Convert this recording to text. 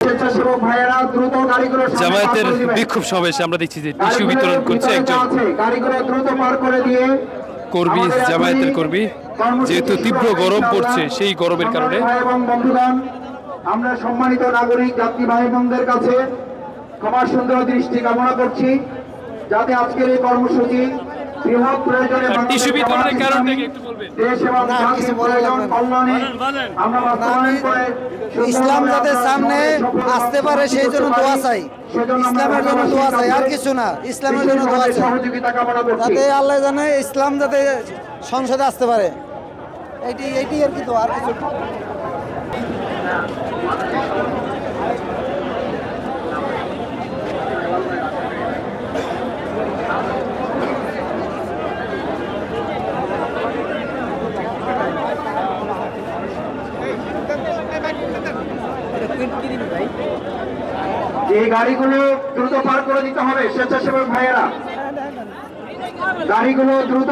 স্বেচ্ছাসেবক ভাইয়েরা দ্রুত গাড়িগুলো জামায়াতের বিক্ষোভ সমাবেশে আমরা দেখছি যে টিস্যু বিতরণ করছে একজন গাড়িগুলো দ্রুত পার করে দিয়ে কর্মী, জামায়াতের কর্মী। যেহেতু তীব্র গরম পড়ছে, সেই গরমের কারণে এবং বন্ধুগণ, আমরা সম্মানিত নাগরিক যাত্রী ভাই বোনদের কাছে ক্ষমা সুন্দর দৃষ্টি কামনা করছি, যাতে আজকের এই কর্মসূচি বৃহৎ প্রয়োজনে টিস্যু বিতরণের কারণটা একটু বলবেন। দেশ এবং জাতির প্রয়োজন কল্যাণে আমরা বাস্তবায়ন করে ইসলাম যাতে সামনে আসতে পারে সেই জন্য দোয়া চাই, ইসলামের জন্য দোয়া চাই, আর কিছু না, ইসলামের জন্য দোয়া চাই, সহযোগিতা কামনা করছি। যাতে আল্লাহ জানে ইসলাম যাতে সংসদে আসতে পারে, এইটি আর কি দোয়া, আর কিছু না। যে গাড়িগুলো দ্রুত পার করে দিতে হবে স্বেচ্ছাসেবক ভাইয়েরা, গাড়িগুলো দ্রুত